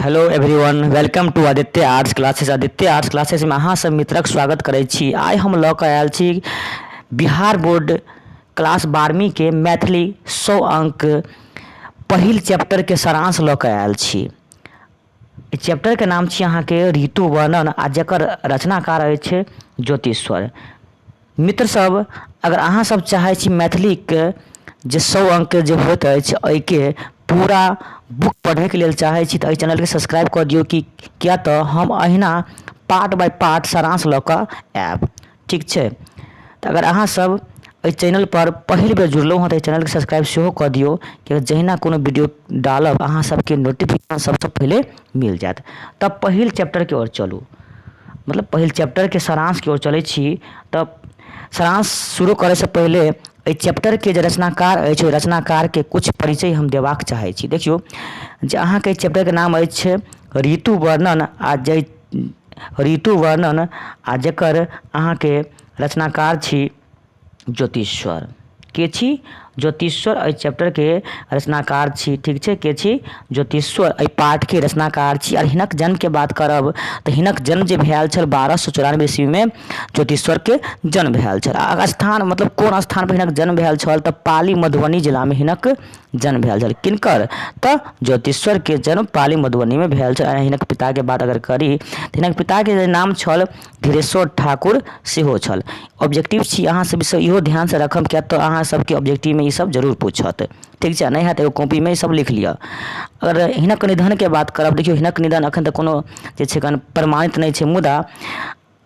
Hello everyone, welcome to Aditya arts classes. Aditya arts classes में अहाँ सब मित्रक स्वागत करै छी। आइ हम लऽ कऽ आयल छी बिहार बोर्ड क्लास 12वीं के मैथिली 100 अंक पहिल चैप्टर के सारांश लऽ कऽ आयल छी। ई चैप्टर के नाम छी अहाँके ऋतु वर्णन आ जकर रचनाकार अछि ज्योतिश्वर। मित्र सब, अगर अहाँ सब चाहै छी मैथिली के जे 100 अंक जे होइत अछि एहिके पूरा बुक पढ़ैके लेल चाहै छी तऽ एहि चैनलके सब्सक्राइब कऽ दियौ कि किया तऽ हम अहिना पार्ट बाय पार्ट सारांश लऽ कऽ आयब। ठीक छै, तऽ अगर अहाँ सब एहि चैनल पर पहिल बेर जुड़लहुँ हँ तऽ एहि चैनलके सब्सक्राइब सेहो कऽ दियौ कि जहिना कोनो वीडियो डालब अहाँ सबके नोटिफिकेशन सबसँ पहिले मिल जायत। तब पहिल चैप्टर की ओर चलू, मतलब पहिल चैप्टर के सारांश की ओर चलै छी। तब सारांश शुरू करे से पहले एहि चैप्टर के जे रचनाकार अछि ओहि रचनाकार के कुछ परिचय हम देबाक चाहै छी। देखियौ जे अहाँके एहि चैप्टर के नाम अछि ऋतु वर्णन आ जकर अहाँके रचनाकार छी ज्योतिश्वर। के छी? ज्योतिश्वर एहि चैप्टर के रचनाकार छी। ठीक छै, के छी? ज्योतिश्वर एहि पाठ के रचनाकार छी। और हिनक जन्म के बात करब तऽ हिनक जन्म जे भेल छल 1294 ईस्वी में ज्योतिश्वर के जन्म भेल छल। स्थान मतलब कोन स्थान पर हिनक जन्म भेल छल तऽ पाली मधुबनी जिला में हिनक जन्म भेल छल। किनकर? तऽ ज्योतिश्वर के जन्म पाली मधुबनी में भेल छल। हिनक पिता के बात अगर करी तऽ हिनक पिता के नाम छल धीरेश्वर ठाकुर सेहो छल। ऑब्जेक्टिव छी, अहाँ सब इहो ध्यान से रखब किया तऽ अहाँ सबके ऑब्जेक्टिव में ई सब जरूर पूछत। ठीक छै, नहीं है तो एगो कॉपी में ई सब लिख लिअ। अगर हिनक निधन के बात करब, देखियौ हिनक निधन अखन तक कोनो जे छै प्रमाणित नहीं छै, मुदा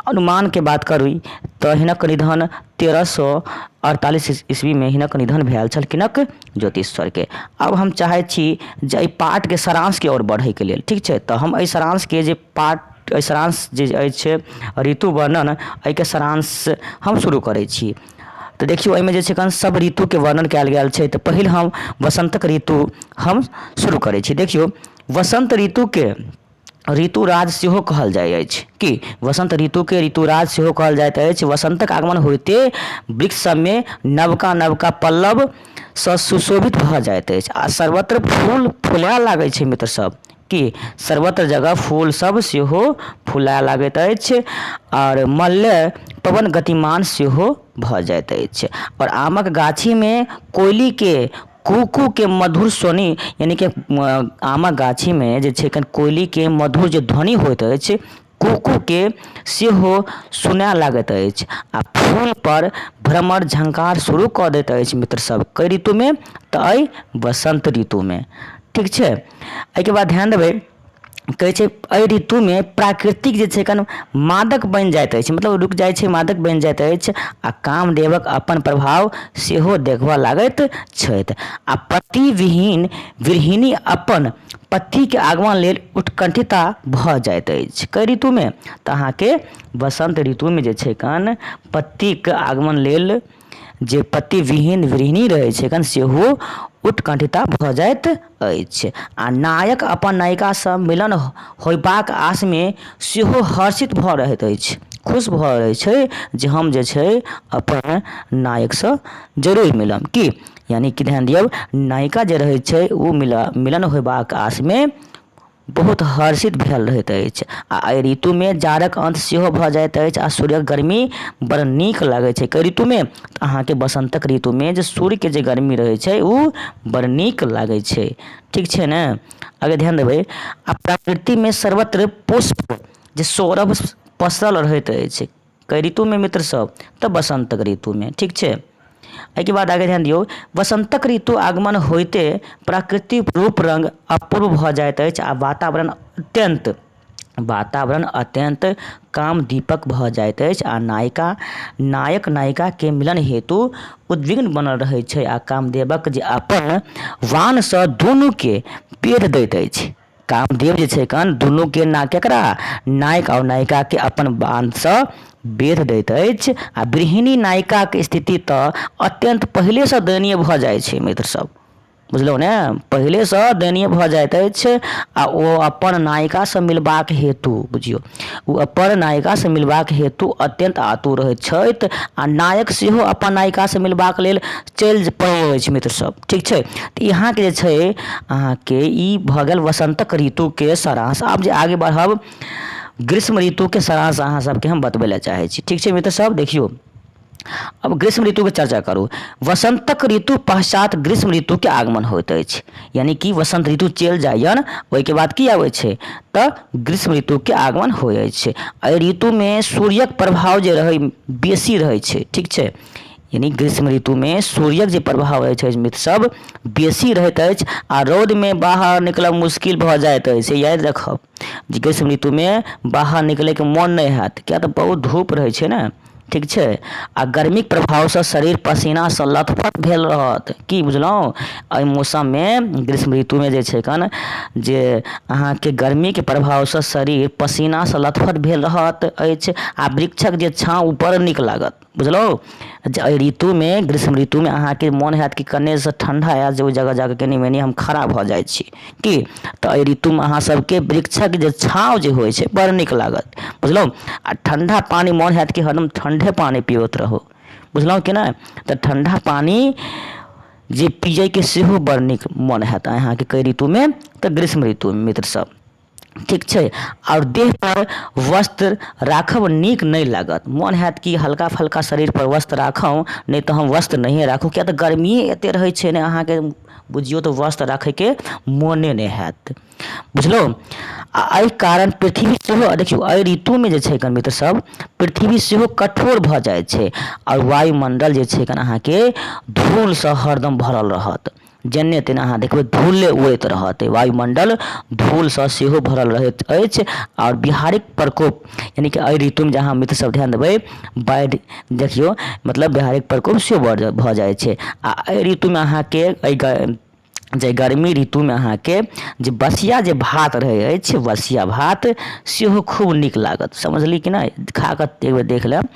अनुमान के बात करी तऽ हिनक निधन 1348 ईस्वी में हिनक निधन भेल छल। किनक? ज्योतिश्वर के। अब हम चाहै छी जे एहि पाठ के सारांश की ओर बढ़े के लेल। ठीक छै, तऽ हम एहि सारांश के जे पाठ सारांश जे अछि ऋतु वर्णन एहिके सारांश हम शुरू करै छी। तऽ देखियौ एहिमे जे छै सब ऋतु के वर्णन कयल गेल छै। तऽ पहिल हम वसंतक ऋतु हम शुरू करै छी। देखियौ वसंत ऋतु के ऋतुराज सेहो कहल जाइत अछि। कि वसंत ऋतु के ऋतुराज सेहो कहल जाइत अछि। वसंतक आगमन होइते वृक्ष सब में नवका नवका पल्लव सँ सुशोभित भऽ जाइत अछि आ सर्वत्र फूल फुलाए लागै छै। मित्र सब, कि सर्वत्र जगह फूल सब सेहो फुलाए लागैत अछि और मल्य पवन गतिमान सेहो भऽ जाइत अछि। और आमक गाछी में कोयली के कू के मधुर ध्वनि, यानी कि आमक गाछी में जे छै कोयली के मधुर जे ध्वनि होइत अछि कू के सेहो सुनाए लागैत अछि आ फूल पर भ्रमर झंकार शुरू कऽ दैत अछि। मित्र सब कई ऋतु में? तऽ एहि वसंत ऋतु में। ठीक छै, एहिके बाद ध्यान देबै कहै छै एहि ऋतु में प्राकृतिक जे छै मादक बनि जाइत अछि, मतलब रुक जाइ छै, मादक बनि जाइत अछि आ कामदेवक अपन प्रभाव सेहो देखबऽ लागैत छथि आ पति विहीन गृहिणी अपन पति के आगमन लेल उत्कंठिता भऽ जाइत अछि। कई ऋतु में? तऽ अहाँके वसंत ऋतु में जे छै पति के आगमन लेल जे पति विहीन गृहिणी रहै छै सेहो उत्कंठिता भऽ जाइत अछि आ नायक अपन नायिका सँ मिलन होयबाक आस में सेहो हर्षित भऽ रहैत अछि, खुश भऽ रहै छै जे हम जे छै अपन नायक सँ जरूर मिलब। कि यानी कि ध्यान दियौ नायिका जे रहै छै ओ मिलन होयबाक आस में बहुत हर्षित भेल रहैत अछि आ एहि ऋतु में जाड़क अंत सेहो भऽ जाइत अछि आ सूर्यक गर्मी बड़ नीक लागै छै। कई ऋतु में? तऽ अहाँके वसंतक ऋतु में जे सूर्य के जे गर्मी रहै छै ओ बड़ नीक लागै छै। ठीक छै ने? आगे ध्यान देबै आ प्रकृति में सर्वत्र पुष्प जे सौरभ पसरल रहैत अछि। कई ऋतु में मित्र सब? तऽ वसंतक ऋतु में। ठीक छै, एहिके बाद आगे ध्यान दियौ वसंतक ऋतु आगमन होइते प्राकृतिक रूप रंग अपूर्व भऽ जाइत अछि आ वातावरण अत्यंत कामदीपक भऽ जाइत अछि आ नायक नायिका के मिलन हेतु उद्विग्न बनल रहै छै आ कामदेवक जे अपन वाण सँ दुनू के बेध दैत अछि। कामदेव जे छै दुनू के केकरा? नायक और नायिका के अपन बाण सँ बेध दैत अछि आ गृहिणी नायिका के स्थिति तऽ अत्यंत पहिले सँ दयनीय भऽ जाइ छै। मित्र सब बुझलहुँ ने, पहिलेसँ दयनीय भऽ जाइत अछि आ ओ अपन नायिकासँ मिलबाक हेतु, बुझियौ, ओ अपन नायिकासँ मिलबाक हेतु अत्यंत आतुर रहैत छथि आ नायक सेहो अपन नायिकासँ मिलबाक लेल चलि पड़ैत अछि मित्र सब। ठीक छै, तऽ यहाँके जे छै अहाँके ई भऽ गेल वसंतक ऋतुके सारांश। आब जे आगे बढ़ब ग्रीष्म ऋतुके सारांश अहाँ सबके हम बतबै लए चाहै छी। ठीक छै मित्र सब, देखियौ अब ग्रीष्म ऋतु के चर्चा करू। वसंतक ऋतु पश्चात ग्रीष्म ऋतु के आगमन होइत अछि, यानी कि वसंत ऋतु चलि जाइए ओहिके बाद की आबै छै तऽ ग्रीष्म ऋतु के आगमन होइ छै। एहि ऋतुमे सूर्यक प्रभाव जे रहै बेसी रहै छै। ठीक छै, यानी ग्रीष्म ऋतुमे सूर्यक जे प्रभाव रहै छै मित्र सब बेसी रहैत अछि आ रौदमे बाहर निकलब मुश्किल भऽ जाइत अछि। से याद रखब जे ग्रीष्म ऋतुमे बाहर निकलैके मोन नहि हैत, किया तऽ बहुत धूप रहै छै ने। ठीक छै, आ गर्मीके प्रभावसँ शरीर पसीनासँ लथपथ भेल रहत। की बुझलहुँ, एहि मौसममे ग्रीष्म ऋतुमे जे छै कन जे अहाँके गर्मीके प्रभावसँ शरीर पसीनासँ लथपथ भेल रहत अछि आ वृक्षक जे छाँव ऊपर नीक लागत। बुझलहुँ, एहि ऋतुमे ग्रीष्म ऋतुमे अहाँके मोन हैत कि कन्नेसँ ठण्डा आयल जे ओहि जगह जाकऽ कनि मनि हम खड़ा भऽ जाइ छी। की तऽ एहि ऋतुमे अहाँ सबके वृक्षक जे छाँव जे होइ छै बड़ नीक लागत। बुझलहुँ, आ ठण्डा पानी मोन हैत कि हरदम ठण्डे पानी पिबैत रहू। बुझलहुँ कि नहि, तऽ ठण्डा पानी जे पियैके सेहो बड़ नीक मोन हैत अहाँके कई ऋतुमे तऽ ग्रीष्म ऋतुमे मित्र सब। ठीक छै, और देह पर वस्त्र राखब नीक नहीं लागत। मोन हैत कि हल्का फल्का शरीर पर वस्त्र राखौं, नहीं तऽ हम वस्त्र नहीं राखू, किया तऽ गर्मी एते रहै छै ने अहाँके बुझियौ तऽ वस्त्र राखैके मोने नहि हैत। बुझलहुँ, आ एहि कारण पृथ्वी सेहो देखियौ एहि ऋतुमे जे छै कन मित्र सब पृथ्वी सेहो कठोर भऽ जाइ छै और वायुमंडल जे छै कन अहाँके धूलसँ हरदम भरल रहत। जेन्ने तेन्ने अहाँ देखबै धूले उड़ैत रहत, वायुमंडल धूलसँ सेहो भरल रहैत अछि और बिहारिक प्रकोप यानी कि एहि ऋतुमे जे अहाँ मित्र सब ध्यान देबै बाढ़ि देखियौ मतलब बिहारिक प्रकोप सेहो भऽ जाइ छै। आ एहि ऋतुमे अहाँके जे गर्मी ऋतुमे अहाँके जे बसिया जे भात रहै अछि, बसिया भात सेहो खूब नीक लागत। समझली कि नहि, खा कऽ एक बेर देख लेब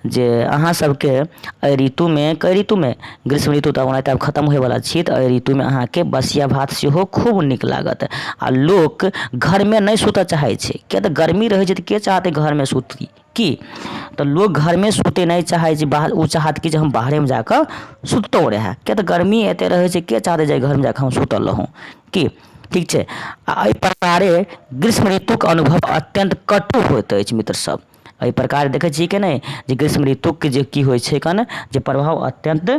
जे अहाँ सबके एहि ऋतुमे कई ऋतुमे ग्रीष्म ऋतु तऽ ओनाहिते आब खतम होयवला छी, तऽ एहि ऋतुमे अहाँके बसिया भात सेहो खूब नीक लागत। आ लोक घरमे नहीं सुतऽ चाहै छै, किया तऽ गर्मी रहै छै तऽ के चाहतै घरमे सुती। की तऽ लोग घरमे सुते नहीं चाहै छै, बाहर ओ चाहत कि जे हम बाहरेमे जाकऽ सुततहुँ रहै, किया तऽ गर्मी एते रहै छै के चाहतै जे घरमे जाकऽ हम सुतल रहूँ। की ठीक छै, आ एहि प्रकारे ग्रीष्म ऋतुक अनुभव अत्यंत कटु होइत अछि मित्र सब। एहि प्रकार देखै छियै कि नहीं जे ग्रीष्म ऋतुके जे की होइ छै कन जे प्रभाव अत्यंत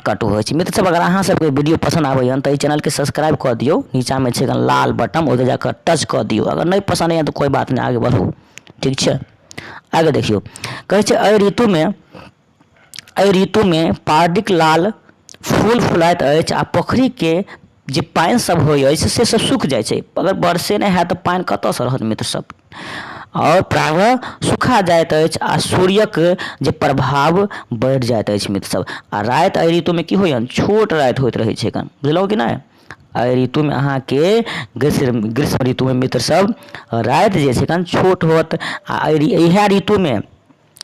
कटु होइ छै। मित्र सब अगर अहाँ सबके वीडियो पसंद आबैए तऽ ई चैनलके सब्सक्राइब कऽ दियौ, नीचाँमे छै लाल बटन ओहिके जाकऽ टच कऽ दियौ। अगर नहीं पसंद अइए तऽ कोई बात नहीं, आगे बढ़ू। ठीक छै, आगे देखियौ कहै छै एहि ऋतुमे पारडिक लाल फूल फुलाइत अछि आ पोखरीके जे पानि सब होइ अछि से सब सूखि जाइ छै। अगर वर्षे नहीं हैत तऽ पानि कतऽसँ रहत मित्र सब, और प्रायः सुखा जाइत अछि आ सूर्यक जे प्रभाव बढ़ि जाइत अछि मित्र सब। आ राति एहि ऋतुमे की होइए छोट राति होइत रहै छै, बुझलहुँ कि नहीं। एहि ऋतुमे अहाँके ग्रीष्म ऋतुमे मित्र सब राति जे छै कन छोट होत। आ इएह ऋतुमे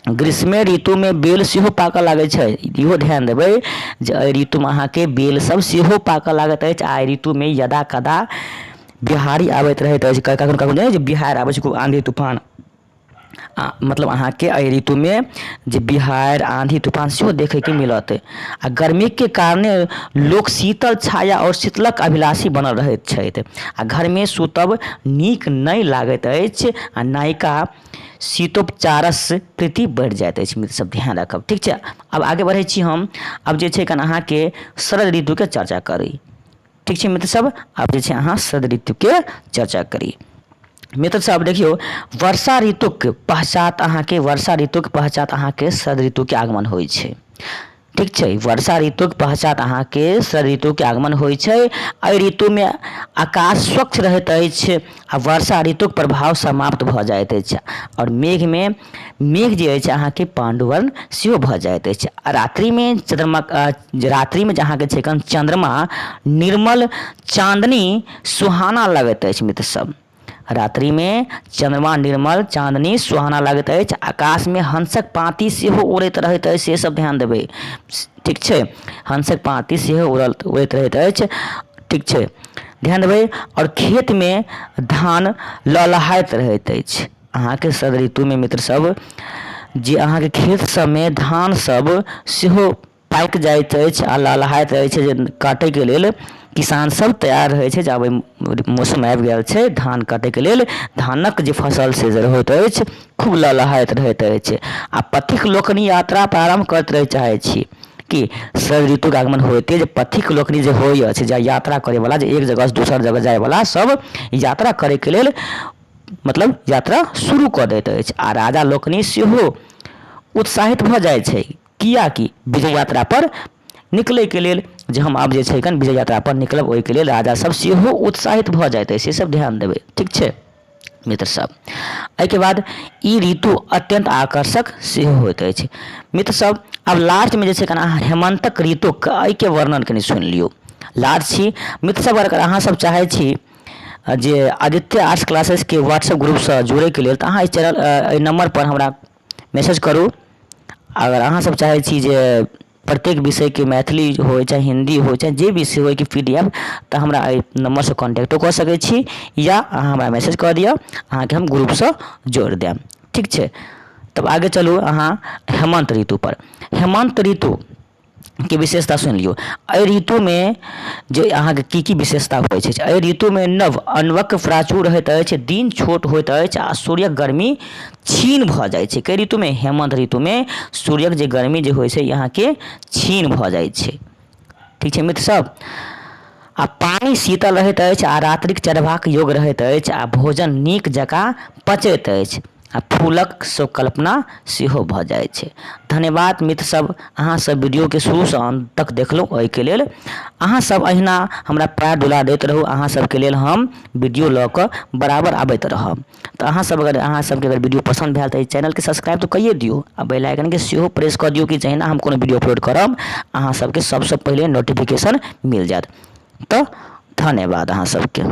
ग्रीष्मे ऋतुमे बेल सेहो पाकऽ लागै छै। इहो ध्यान देबै जे एहि ऋतुमे अहाँके बेल सब सेहो पाकऽ लागैत अछि। आ एहि ऋतुमे यदा कदा बिहारी आबैत रहैत अछि, कखनो कखनो जे बिहारि आबै छै खूब आंधी तूफान, मतलब अहाँके एहि ऋतुमे जे बिहारि आंधी तूफान सेहो देखैके मिलत। आ गर्मीके कारणे लोक शीतल छाया और शीतलक अभिलाषी बनल रहैत छथि आ घरमे सुतब नीक नहीं लागैत अछि आ नायिका शीतोपचारसँ प्रति बढ़ि जाइत अछि। मित्र सब ध्यान राखब। ठीक छै, अब आगे बढ़ै छी हम। अब जे छै कन अहाँके शरद ऋतुके चर्चा करी। ठीक छै मित्र सब, आब जे छै अहाँ शरद ऋतुके चर्चा करी। मित्र सब देखियौ वर्षा ऋतुक पश्चात अहाँके शरद ऋतुके आगमन होइ छै। ठीक छै, वर्षा ऋतुक पश्चात अहाँके शरद ऋतुके आगमन होइ छै। एहि ऋतुमे आकाश स्वच्छ रहैत अछि आ वर्षा ऋतुक प्रभाव समाप्त भऽ जाइत अछि और मेघ जे अछि अहाँके पाण्डुवर्ण सेहो भऽ जाइत अछि। आ रात्रिमे जे अहाँके छै चंद्रमा निर्मल चाँदनी सुहाना लगैत अछि मित्र सब। रात्रि में चंद्रमा निर्मल चांदनी सुहाना लगैत अछि, आकाश में हंसक पाँति सेहो उड़ैत रहैत अछि, से सब ध्यान देबै। ठीक छै, हंसक पाँति सेहो उड़ैत रहैत अछि। ठीक छै, ध्यान देबै। और खेत में धान लहलहाइत रहैत अछि। अहाँके शरद ऋतु में मित्र सब जे अहाँके खेत सब में धान सब सेहो पाकि जाइत अछि आ लहलहाइत रहै छै, जे काटै के लेल किसान सब तैयार रहै छै। जब मौसम आबि गेल छै धान काटै के लेल, धानक जे फसल से होइत अछि खूब लहलहाइत रहैत अछि। आ पथिक लोकनि यात्रा प्रारंभ करैत रहे चाहै छी कि शरद ऋतु के आगमन होते जे पथिक लोकनि जे होइ अछि, जे यात्रा करे वाला, जे एक जगह से दोसर जगह जाए वाला सब यात्रा करे के लेल मतलब यात्रा शुरू कऽ दैत अछि। आ राजा लोकनि सेहो उत्साहित भऽ जाइ छै, कियाकि विजय यात्रा पर निकलै के लेल, जे हम आब जे छै कन विजय यात्रा पर निकलब, ओहि के लेल राजा सब सेहो उत्साहित भऽ जाइत अछि। से सब ध्यान देबै। ठीक छै मित्र सब। एहि के बाद ई ऋतु अत्यंत आकर्षक सेहो होइत अछि। मित्र सब अब लास्ट में जे छै कन अहाँ हेमंतक ऋतु के वर्णन कनि सुनि लियौ। लास्ट छी मित्र सब। अगर अहाँ सब चाहै छी जे आदित्य आर्ट्स क्लासेस के व्हाट्सएप ग्रुप से जुड़े के लेल, तऽ अहाँ एहि नंबर पर हमरा मैसेज करू। अगर अहाँ सब चाहै छी जे प्रत्येक विषय के मैथिली हो चाहे हिंदी हो चाहे जे विषय हो कि PDF, तऽ हमरा एहि नंबर से कॉन्टैक्टो कऽ सकै छी, या अहाँ हमरा मैसेज कऽ दिअ, अहाँके हम ग्रुप से जोड़ि देब। ठीक छै, तब आगे चलू अहाँ हेमंत ऋतु पर। हेमंत ऋतु के विशेषता सुनि लियौ। एहि ऋतु में जे अहाँके की विशेषता होइ छै, एहि ऋतु में नव अनवक प्राचुर रहैत अछि, दिन छोट होइत अछि आ सूर्यक गर्मी क्षीण भऽ जाइ छै। कई ऋतु में? हेमंत ऋतु में सूर्यक जे गर्मी जे होइ छै अहाँके क्षीण भऽ जाइ छै। ठीक छै मित्र सब। आ पानी शीतल रहैत अछि आ रात्रिक चढ़बाक योग रहैत अछि, आ भोजन नीक जकाँ पचैत अछि, आ फूलक कल्पना सेहो भऽ जाइ छै। धन्यवाद मित्र सब, अहाँ सब वीडियो के शुरू से अंत तक देखलहुँ, ओहि के लेल अहाँ सब अहिना हमरा प्यार दुलार दैत रहू। अहाँ सब के लेल हम वीडियो लऽ कऽ बराबर आबैत रहब। तऽ अहाँ सब अगर वीडियो पसंद भेल तऽ चैनल के सब्सक्राइब तो कइए दियौ, आ बेल आइकन के सेहो प्रेस कऽ दियौ, कि जहिना हम कोनो वीडियो अपलोड करब अहाँ सबके सबसे पहिले नोटिफिकेशन मिल जायत। तो धन्यवाद अहाँ सबके।